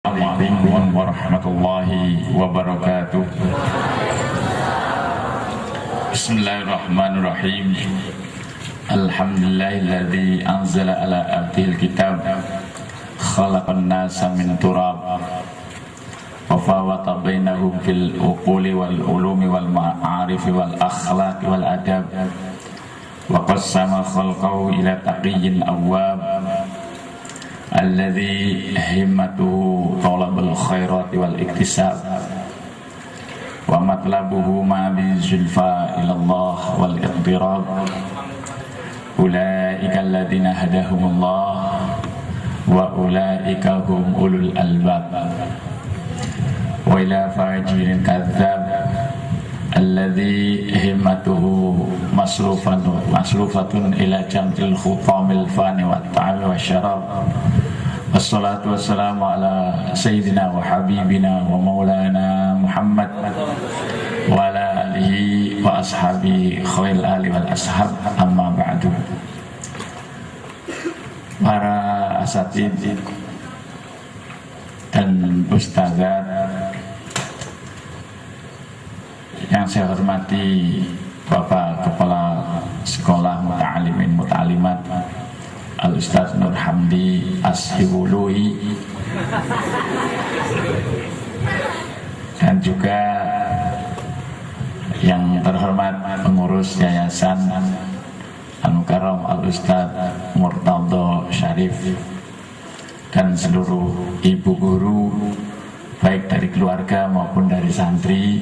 Assalamualaikum warahmatullahi wabarakatuh. Bismillahirrahmanirrahim. Alhamdulillahilladzi anzala ala abdihil kitab khalaqan nasa min turab wa fawata bainahum fil uquli wal ulumi wal ma'arifi wal akhlaqi wal adab wa qassama khalqahu ila taqiyyin awwab alladzi himmatuhu talabul khairati wal iktisab wa matlabuhu ma bi zulfa ilallah wal iqtirab ulaika alladzina hadahumullah wa ulaika hum ulul albab wa ila fajirin kadzab alladzi himmatuhu masrufatun ila jam'il khutamil fani wat ta'ami wasyarab. Wassalatu wassalamu ala sayyidina wa habibina wa maulana Muhammad wa ala alihi wa ashabihi khairil ali wal ashab, amma ba'du. Para asatidz dan ustazat yang saya hormati, Bapak Kepala Sekolah Muta'alimin Muta'alimat Al-Ustaz Nur Hamdi Ashibului, dan juga yang terhormat pengurus Yayasan Al-Mukarram Al-Ustaz Murtadho Syarif, dan seluruh ibu guru baik dari keluarga maupun dari santri,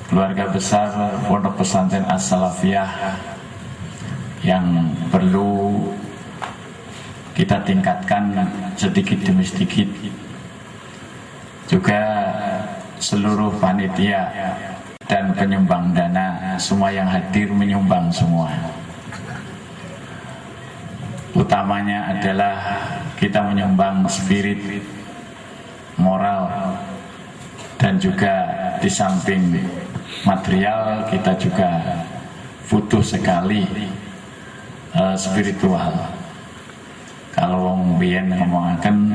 keluarga besar Pondok Pesantren As-Salafiyah yang perlu kita tingkatkan sedikit demi sedikit. Juga seluruh panitia dan penyumbang dana, semua yang hadir menyumbang semua. Utamanya adalah kita menyumbang spirit, moral, dan juga di samping material kita juga butuh sekali spiritual. Kalau wong biyen ngomongaken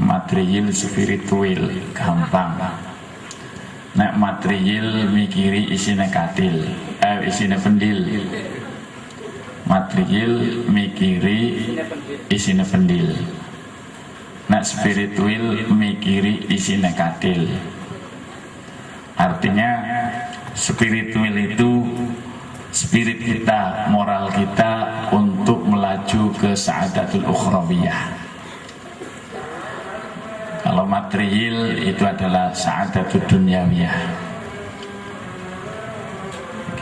material spiritual gampang. Nek material mikiri isine katil, isine pendil. Material mikiri isine pendil. Nek spiritual mikiri isine katil. Artinya spiritual itu spirit kita, moral kita untuk melaju ke sa'adatul ukhrawiyah. Kalau material itu adalah sa'adatul dunyawiyah.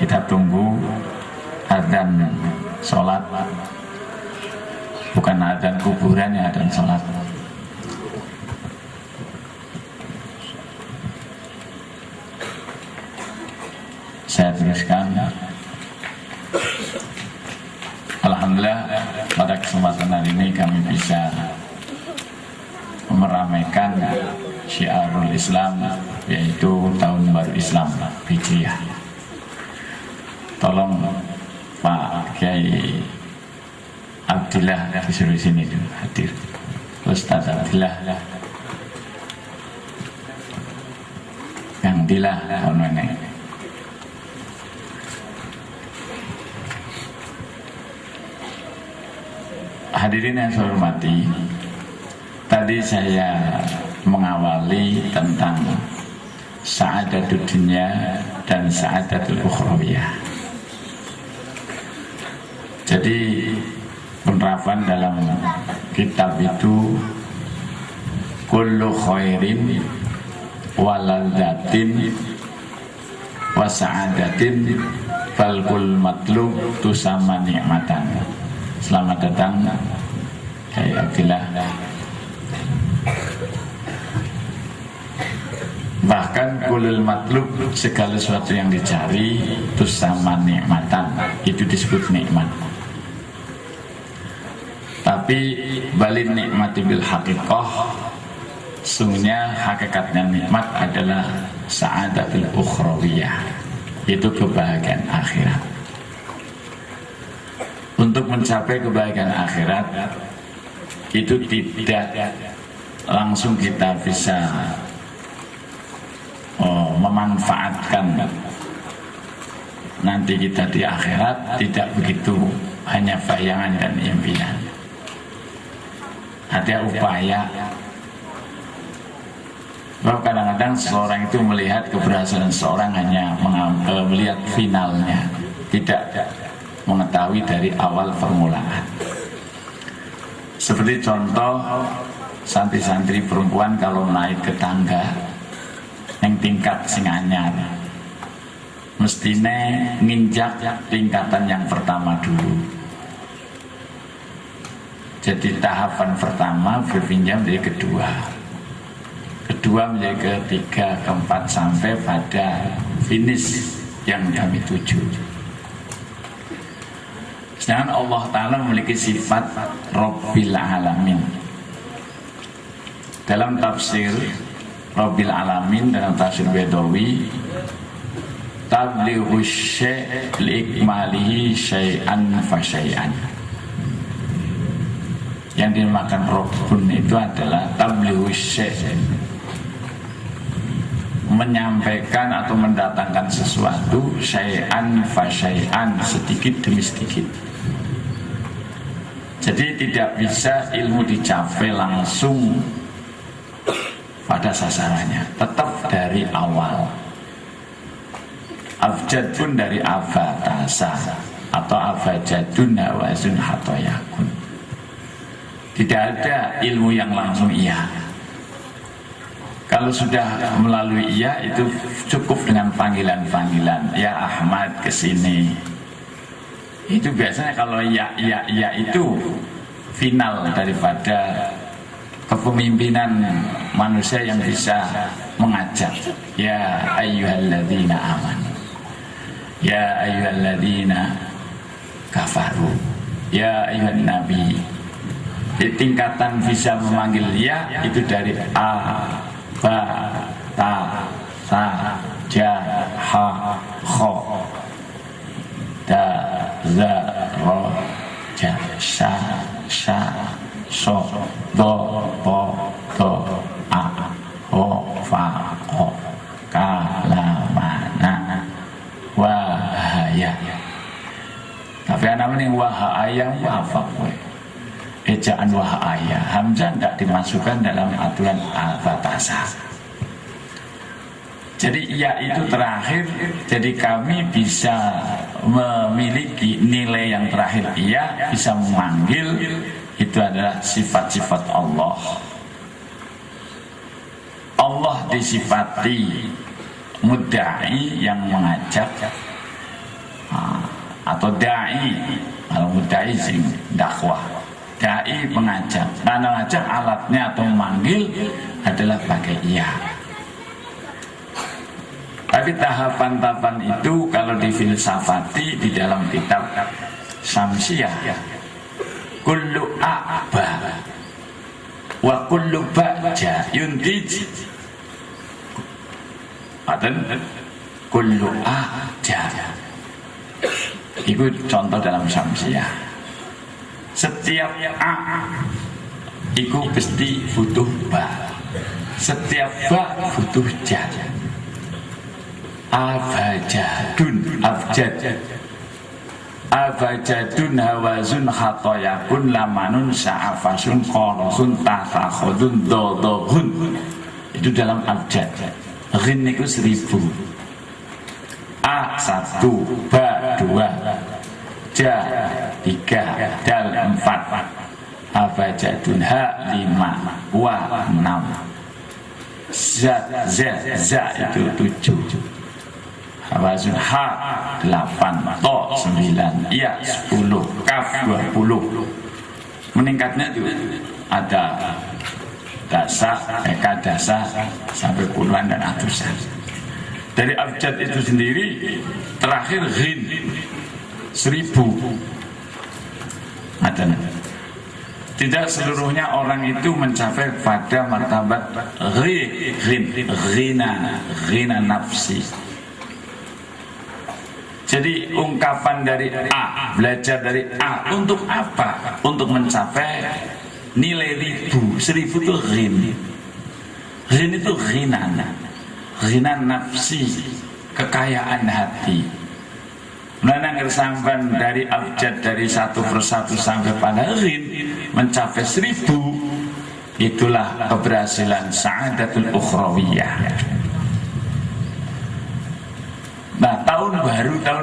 Kita tunggu adzan sholat, bukan adzan kuburan ya, adzan sholat. Saya teruskan. Alhamdulillah, pada kesempatan hari ini kami bisa meramaikan syiarul Islam, yaitu Tahun Baru Islam Hijriah. Tolong Pak Kiai Abdillah disuruh sini dulu hadir. Ustaz Abdillah, yang Abdillah tahun. Hadirin yang saya hormati, tadi saya mengawali tentang sa'adatul dunya dan sa'adatul ukhrawiyah. Jadi penerapan dalam kitab itu kullu khairin waladzatin wa sa'adatin falkul matlub tusamma ni'matan. Selamat datang Kiai Abdillah. Bahkan kulul matlub, segala sesuatu yang dicari itu sama nikmatan, itu disebut nikmat. Tapi balin nikmati bil haqiqah, sungguhnya hakikatnya nikmat adalah sa'adatul ukhrawiyah, itu kebahagiaan akhirat. Untuk mencapai kebahagiaan akhirat itu tidak langsung kita bisa memanfaatkan nanti kita di akhirat, tidak begitu hanya bayangan dan impian. Ada upaya. Sebab kadang-kadang seseorang itu melihat keberhasilan seseorang hanya melihat finalnya, tidak mengetahui dari awal permulaan. Seperti contoh santri-santri perempuan kalau naik ke tangga yang tingkat sing anyar, mestine nginjak tingkatan yang pertama dulu. Jadi tahapan pertama berpinjam dari kedua, kedua menjadi ketiga, keempat, sampai pada finish yang kami tuju. Sedangkan Allah Ta'ala memiliki sifat Rabbil Alamin. Dalam tafsir Rabbil Alamin, dalam tafsir Bedawi, tablighu syai' liikmalihi syai'an fa syai'an. Yang dimakan Rabbun itu adalah tablighu syai', menyampaikan atau mendatangkan sesuatu syai'an fa syai'an, sedikit demi sedikit. Jadi tidak bisa ilmu dicapai langsung pada sasarannya, tetap dari awal. Abjad pun dari abatasa atau abajadun hawazun hatoyakun. Tidak ada ilmu yang langsung iya. Kalau sudah melalui iya, itu cukup dengan panggilan-panggilan. Ya Ahmad kesini. Itu biasanya kalau ya itu final daripada kepemimpinan manusia yang bisa mengajak. Ya ayyuhalladzina amanu, ya ayyuhalladzina kafaru, ya ayyuhan nabi. Jadi tingkatan bisa memanggil ya itu dari a, ba, ta, sa, ja, ha, kho, da, za, ro, ja, sha, sha, so, do, po, do, a, ho, fa, ho, ka, la, ma, na, wa, ha, ya. Tapi anak ini wa, ha, ya, wa, fa, we. Ejaan wahaya, hamzah tidak dimasukkan dalam aturan al-batasa. Jadi ya itu terakhir. Jadi kami bisa memiliki nilai yang terakhir, iya, bisa memanggil. Itu adalah sifat-sifat Allah. Allah disifati mudda'i yang mengajak, atau da'i. Kalau mudda'i sing dakwah, dai mengajak. Karena mengajak alatnya atau memanggil adalah pakai iya. Tapi tahapan-tahapan itu kalau difilsafati di dalam kitab Syamsiyah, kullu a'ba wa kullu ba'ja yuntij, atau kullu a'ja. Itu contoh dalam Syamsiyah. Setiap a itu pasti butuh ba, setiap ba butuh ja. Abajadun, abjad, abajadun hawazun khatoyakun lamanun sa'afasun qorosun tatakhodun dodohun. Itu dalam abjad. Ghin itu 1000, a 1, ba 2, ja 3, dal 4, abajadun ha 5, wa 6, za itu 7, hawazun ha 8, to 9, ya 10, kaf 20. Meningkatnya itu ada dasa, eka dasa sampai puluhan dan ratusan. Dari abjad itu sendiri terakhir ghin 1000. Tidak seluruhnya orang itu mencapai pada martabat ghina nafsi. Jadi ungkapan dari A, belajar dari A untuk apa? Untuk mencapai nilai ribu. 1000 itu ghin. Ghin itu ghinan nafsi, kekayaan hati. Menanggar sampan dari abjad, dari satu persatu sampai pada ghin mencapai 1000, itulah keberhasilan sa'adatul ukhrawiyah. Nah, tahun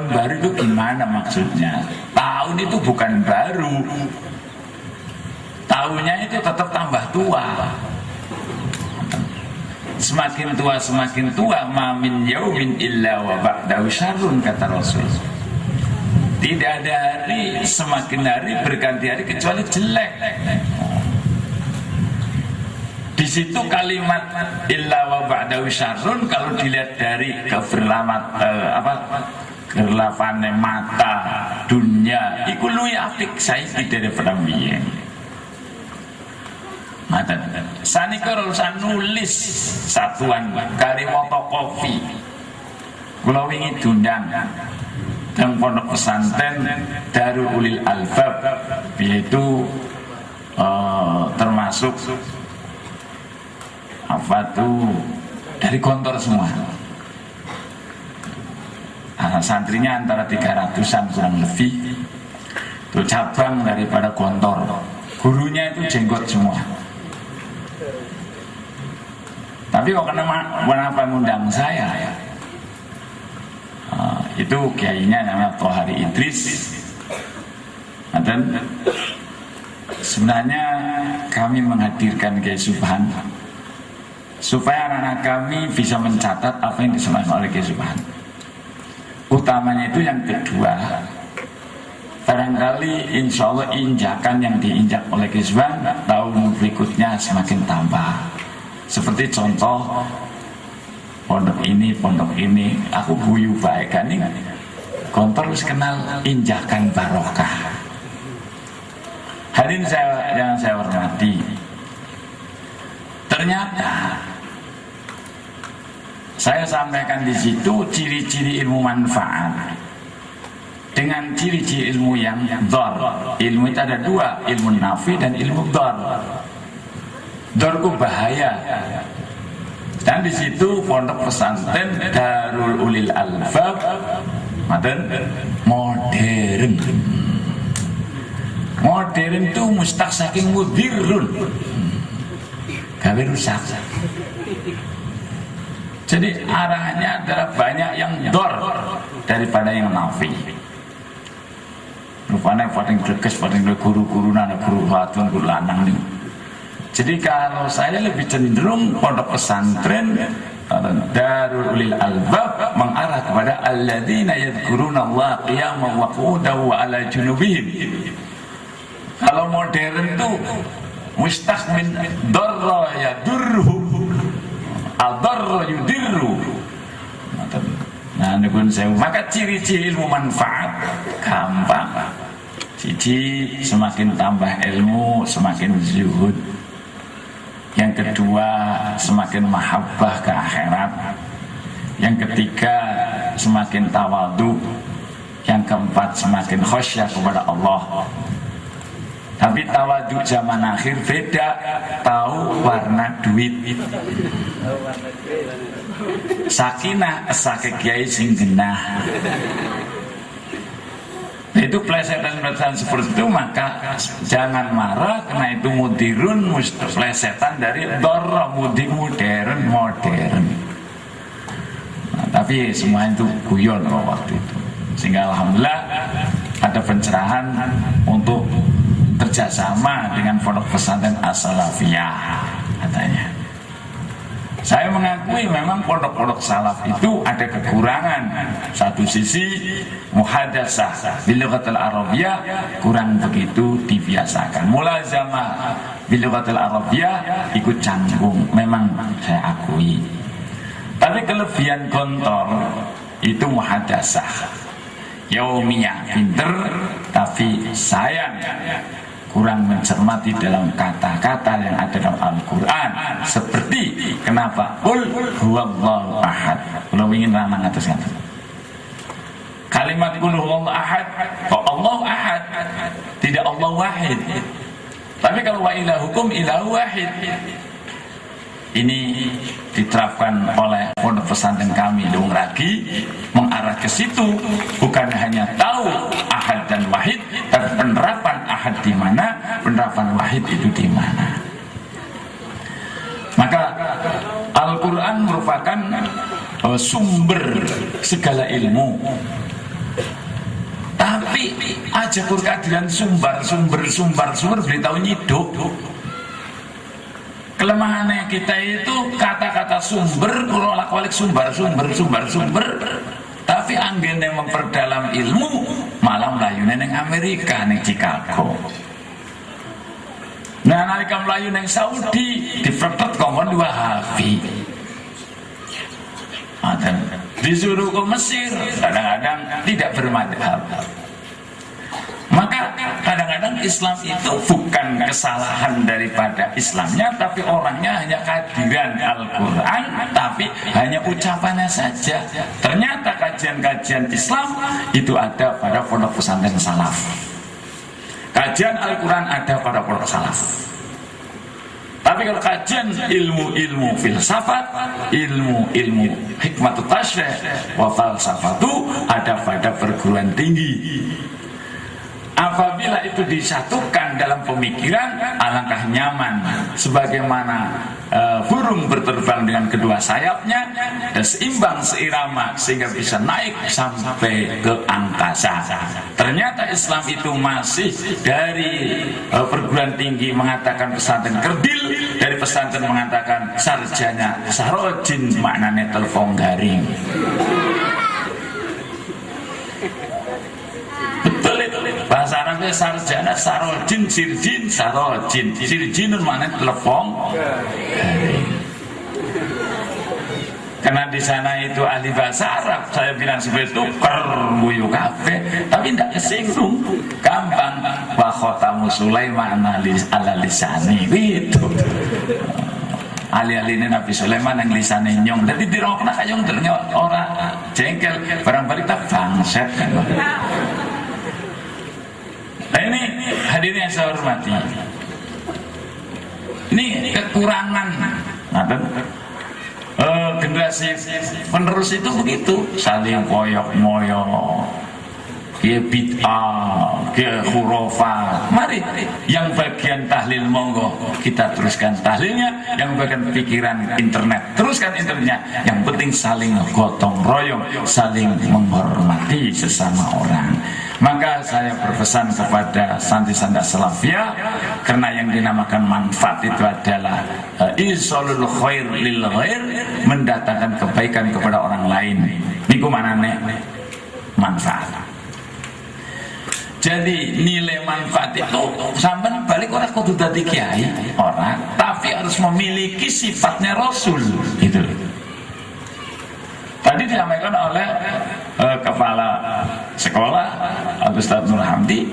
baru itu gimana maksudnya? Tahun itu bukan baru, tahunnya itu tetap tambah tua. Semakin tua, ma min yaumin illa wa ba'dahu syarrun, kata Rasul. Tidak ada hari, semakin hari berganti hari kecuali jelek. Di situ kalimat illa wa ba'dahu syarrun, kalau dilihat dari kerlapane mata dunia, iku luwih apik saiki daripada biyen. Sanika urusan nulis satuan kari motokopi. Kula wingi diundang teng pondok pesantren Darul Ulil Albab, yaitu termasuk dari kantor semua. Santrinya antara 300-an kurang lebih. Itu cabang daripada kantor. Gurunya itu jenggot semua. Tapi kok kenapa mengundang saya? Itu kiainya namanya Thohari Idris. Dan sebenarnya kami menghadirkan Kiai Subhan supaya anak-anak kami bisa mencatat apa yang disampaikan oleh Kiai Subhan. Utamanya itu yang kedua, barangkali insya Allah injakan yang diinjak oleh Kiai Subhan tahun berikutnya semakin tambah. Seperti contoh pondok ini, aku guyu baik kan ini kontor harus kenal injakan barokah. Hadirin yang saya hormati, ternyata saya sampaikan di situ ciri-ciri ilmu manfaat dengan ciri-ciri ilmu yang dhar. Ilmu itu ada dua, ilmu nafi dan ilmu dhar. Dhar itu bahaya. Dan di situ pondok pesantren Darul Ulil Albab modern. Modern itu mustaq saking mudirun, gawe rusak. Jadi arahnya adalah banyak yang dor daripada yang nafi. Rupanya paling greges, paling guru-guru nana guru watun guru lanang nih. Jadi kalau saya lebih cenderung pondok pesantren Darul Ulil Albab mengarah kepada alladzina yadhkurunallaha qiyaman wa qu'udan wa 'ala junubihim. Kalau modern itu mustaq min darra yadurru, adarra yudirru. Nah, nipun saya maka ciri-ciri ilmu manfaat gampang. Siji, semakin tambah ilmu semakin zuhud. Yang kedua, semakin mahabbah ke akhirat. Yang ketiga, semakin tawadhu. Yang keempat, semakin khasyah kepada Allah. Tapi tawadhu zaman akhir beda, tahu warna duit. Sakinah sakit kiai sing genah. Itu plesetan-plesetan seperti itu, maka jangan marah karena itu mudirun plesetan dari dor modern. Nah, tapi semua itu guyon waktu itu. Sehingga alhamdulillah ada pencerahan untuk kerjasama dengan pondok pesantren As-Salafiyah katanya. Saya mengakui memang pondok-pondok salaf itu ada kekurangan. Satu sisi muhadatsah bil lughatil arabiyyah kurang begitu dibiasakan. Mulazamah bil lughatil arabiyyah ikut canggung, memang saya akui. Tapi kelebihan kontor itu muhadatsah. Yaumiyah pinter tapi sayang kurang mencermati dalam kata-kata yang ada dalam Al-Quran. Seperti kenapa? Qul huwallahu ahad. Kalau ingin ramah atas kata kalimat qul huwallahu ahad, kok Allah ahad, tidak Allah wahid. Tapi kalau wa ilahukum ilahu wahid, ini diterapkan oleh pondok pesantren kami Lungragi, mengarah ke situ, bukan hanya tahu ahad dan wahid, tapi penerapan ahad di mana, penerapan wahid itu di mana. Maka Al-Quran merupakan sumber segala ilmu. Tapi aja keadilan sumber beritahu nyiduk. Kelemahannya kita itu kata-kata sumber, kolak-kolik sumber. Tapi anggene memperdalam ilmu malah melayune neng Amerika, neng Chicago. Nah, nalika melayu neng Saudi dipepet kongkon Wahabi. Dan disuruh ke Mesir, kadang-kadang tidak bermadhab. Maka kadang-kadang Islam itu bukan kesalahan daripada Islamnya, tapi orangnya hanya kehadiran Al-Quran, tapi hanya ucapannya saja. Ternyata kajian-kajian Islam itu ada pada pondok pesantren salaf. Kajian Al-Quran ada pada pondok salaf. Tapi kalau kajian ilmu-ilmu filsafat, ilmu hikmatut tasyrih wa falsafatu ada pada perguruan tinggi. Apabila itu disatukan dalam pemikiran, alangkah nyaman. Sebagaimana burung berterbang dengan kedua sayapnya dan seimbang, seirama, sehingga bisa naik sampai ke angkasa. Ternyata Islam itu masih dari perguruan tinggi mengatakan pesantren kerdil, dari pesantren mengatakan sarjana sarojin, maknanya telepon garing. Bahasa Arabnya sarjana, sarojin, sirjin, sarojin. Sirjin mana telepon. Karena di sana itu ahli bahasa Arab, saya bilang seperti itu kerbuyu kafe, tapi tidak kesinggung, gampang. Wa khotamu Sulaiman ala lisani, gitu. Ali-ali ini Nabi Sulaiman yang lisannya nyong, jadi dirokna kayong ternyata orang jengkel, barang-barang tak bangset kan. Nah ini hadirin yang saya hormati, ini kekurangan generasi penerus itu begitu, saling koyok-moyok, ke bid'ah, ke khurafat. Mari yang bagian tahlil monggo kita teruskan tahlilnya, yang bagian pikiran internet teruskan internetnya. Yang penting saling gotong royong, saling menghormati sesama orang. Maka saya berpesan kepada santri-santri salafiyah, karena yang dinamakan manfaat itu adalah isolul khair lil ghair, mendatangkan kebaikan kepada orang lain. Niku manane manfaat. Jadi nilai manfaat itu sampean balik orang kudu dadi kiai orang, tapi harus memiliki sifatnya Rasul gitu. Tadi disampaikan oleh kepala sekolah Ustaz Nur Hamdi,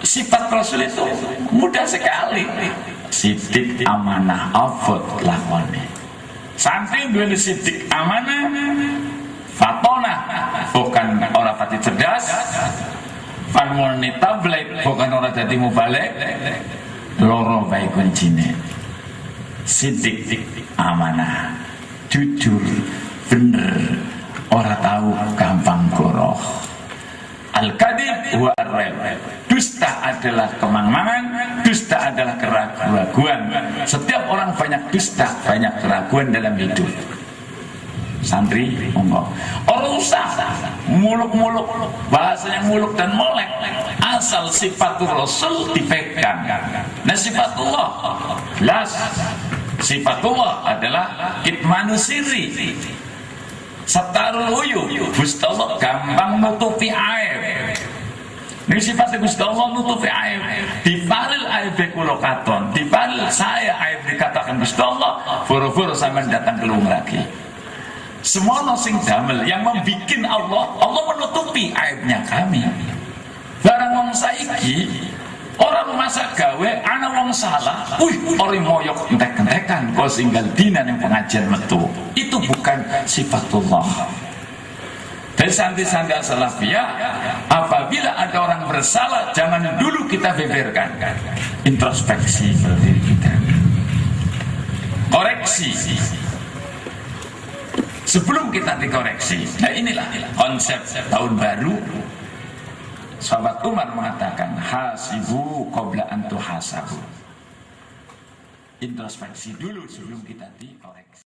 sifat Rasul itu mudah sekali. Sidik, amanah, afot, lakoni. Santri duwe sidik, amanah, fatona, bukan orang pati cerdas, fanmurni tablet, bukan orang jadi mubalik, loro baik kuncine. Sidik, amanah, jujur, bener, orang tahu gampang goroh. Al-kadhib wa ar-raib, dusta adalah kemang-mangan, dusta adalah keraguan. Setiap orang banyak dusta, banyak keraguan dalam hidup. Santri monggo, orang usah muluk-muluk, bahasanya muluk dan molek, asal sifatul Rasul dipegang. Nah sifatullah jelas, sifatullah adalah kitmanu sirri, satarul uyub. Gusti Allah gampang nutupi aib. Ini sifatnya Gusti Allah nutupi aib. Diparil aib kula katon, diparil saya aib dikatakan Gusti Allah, boro-boro sampean datang ke lagi. Semua sing damel yang membikin Allah menutupi aibnya kami. Barang wong saiki orang masa gawe ana wong salah, orang moyok entek-entekan kok singgal dina yang pengajian metu. Itu bukan sifatullah. Santri-santri salafiyah, apabila ada orang bersalah, jangan dulu kita beberkan. Introspeksi diri kita, koreksi sebelum kita dikoreksi. Nah, inilah konsep tahun baru. Sahabat Umar mengatakan, hasibu qabla an tuhasabu. Introspeksi dulu sebelum kita dikoreksi.